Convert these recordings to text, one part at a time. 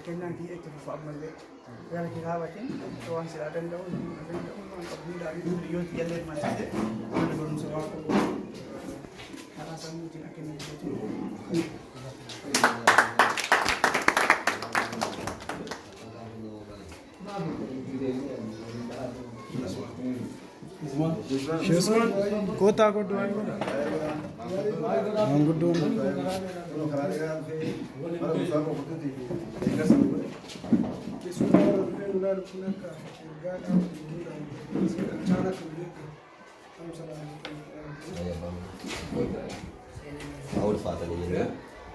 Kennan ki itu fa amalle yang kihawatin tuan siladan daun dari yo yalle masjid ana gon so ko ana samu tin akin Shusman kota ko duan ko Anggudu أول فاتن يجينا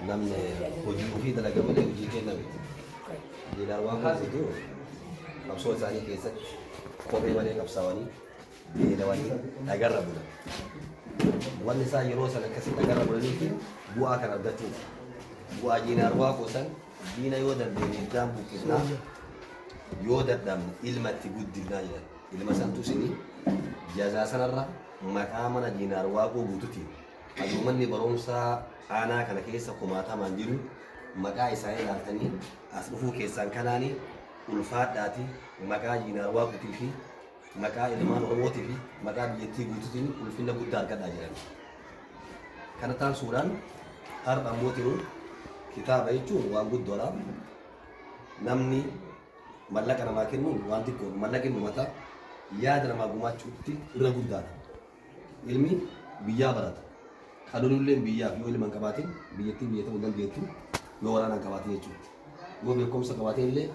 نمن وفي دلقة من يجي كنا بيت جينا واحد زدو أبصر ثاني كيسة كوبي مالي كبسواني جينا واني أجربنا والنساء يروس أنا كسر أجربنا لكن بوا كان أبدأ بوا جينا روا فوسان جينا يودر بين دام بكنا يودر دام إلما تجود دينا يا إلما سنتوسني جزاء سنرة مكامنا جينا روا بوتوتي adumanni barumsa aanaa kana keessa kumaatamaan jiru maqaa isaanii ilaaltanii as dhufuu keessan kanaani ulfaadhaati maqaa jiinaar waaqutii fi maqaa ilmaan oromootii fi maqaa biyyattii guutuutiin ulfinna guddaa argadhaa jiran. Kana taasisuudhaan har'a mootiin kitaaba jechuun waan guddoodha. Namni mallaqa namaa kennuun waan xiqqoo mallaqni uummata yaada namaa gumaachuutti irra guddaadha. Ilmi biyyaa barata. Kalolulleen biyyaaf yoo ilman qabaatiin biyyattiin biyya ta'uu dandeettu yoo waraanaan qabaatee jechuudha. Yoo beekumsa qabaatee illee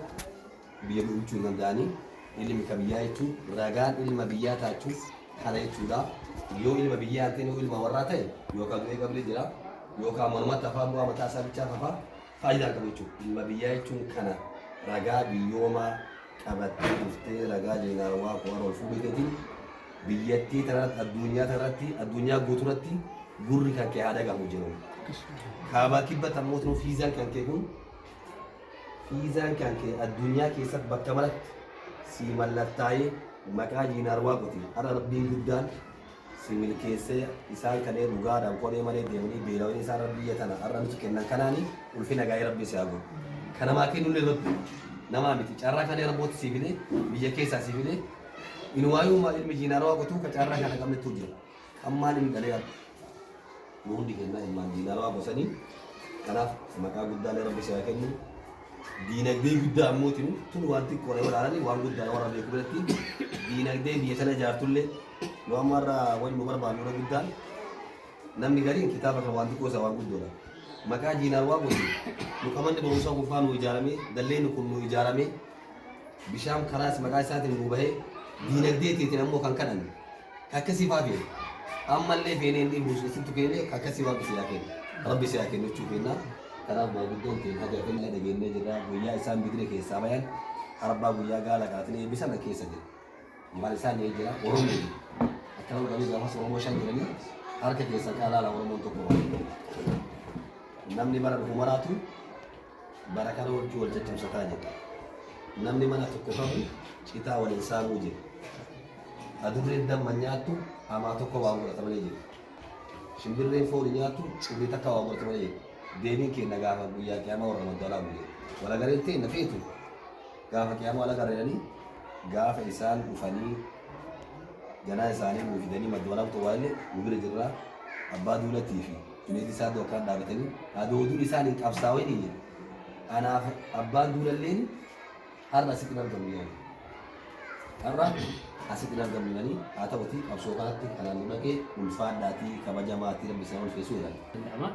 biyya bulchuu hin danda'anii ilmi ka biyyaa jechuun ragaan ilma biyyaa taachuu kana jechuudha. Yoo ilma biyyaa hin ta'in yoo ilma warraa ta'e yookaan du'ee qablee jira yookaan mormatti afaan bu'aa mataa isaa bichaaf afaa faayidaa qabu jechuudha. Ilma biyyaa jechuun kana ragaa biyyoomaa qabattee dhuftee ragaa jeenaawaa qo'ara ol fuudheetiin biyyattii tanarratti addunyaa guutuurratti gurri kan kee haadha gahu jiru. Kaabaa kibba tammootnu fiizaan kan kee kun fiizaan kan kee addunyaa keessatti bakka maratti si mallattaa'ee maqaa jiinaar waaqoti. Har'a rabbiin guddaan si milkeessee isaan kanneen dhugaadhaan qoree malee deemanii beelawanii isaan biyya tana har'a nuti kennan kanaanii ulfina gaa'ee rabbi si hagu. Kanamaa kennullee rabbi namaa miti carraa kanneen rabbooti si filee biyya keessaa si filee inuwaayuu ilmi jiinaar waaqotu ka carraa kana qabnetu jira. Ammaan inni dhalee nuhundi kenna ilmaan diinarwaa bosanii kanaaf maqaa guddaa rabbi isaa kennu diinagdee guddaa ammootiin tun waan xiqqoodha walaananii waan guddaa warra beeku biratti diinagdee biyya sana ijaartullee nu amma irra wani nu barbaannu guddaan namni gariin kitaaba kan waan xiqqoo isa waan guddoodha maqaa diinarwaa gosi nu qabanni barumsaa gufaa nu ijaaramee dalleen kun nu ijaaramee bishaan karaas maqaa isaatiin nu bahee diinagdee teetiin ammoo kan kadhanne akkasii faafee ammallee feeneen dhiibu isintu keenye akkasii waan si yaakeen rabbi si yaakeen jechuu keenna kanaaf maanguddoon keen haga kennaa dhageenyee jirra guyyaa isaan bidire keessaa bayan arbaa guyyaa gaala kaatin eebbisan keessa jira maal isaan ni jira oromoo akkana qabii gaafas oromoo shan jiranii harka keessa kaalaala oromoon tokko namni bara dhufu maraatu bara kana wajjii wal caccabsataa jira namni mana tokko qabu citaa waliin saamuu jira adurreen damma nyaattu hamaa tokko waan godhata malee jiru. Shimbirreen foon nyaattu cubbii takka waan godhata malee jiru. Deebiin keenya gaafa guyyaa qiyaamaa warra magaalaa bulee. Wala gareen ta'e nafeetu gaafa qiyaamaa wala gareedhanii gaafa isaan dhufanii ganaa isaanii nuu fidanii maddoonaa ta'uu nu bira jirraa abbaa duulatii fi duneetii isaa dookaan dhaabatanii adoo duun isaanii qabsaa'ee ni jedhu. Anaaf abbaan duulalleen har'a asitti hin argamu yaani. Har'a asitti argamanii haa ta'uti qabsoo kanatti kanaan nu dhaqee ulfaadhaatii kabajamaatii rabbi isaa ulfeessuu jedhama.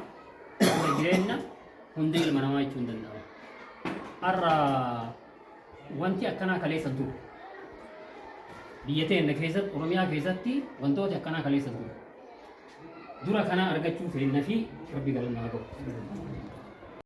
Jireenya hundi ilma namaa jechuu hin danda'amu. Har'a wanti akkanaa kaleessa ture. Biyya teenya keessatti Oromiyaa keessatti wantooti akkanaa kaleessa ture. Dura kana argachuu feenna fi rabbi galanna haa ta'u.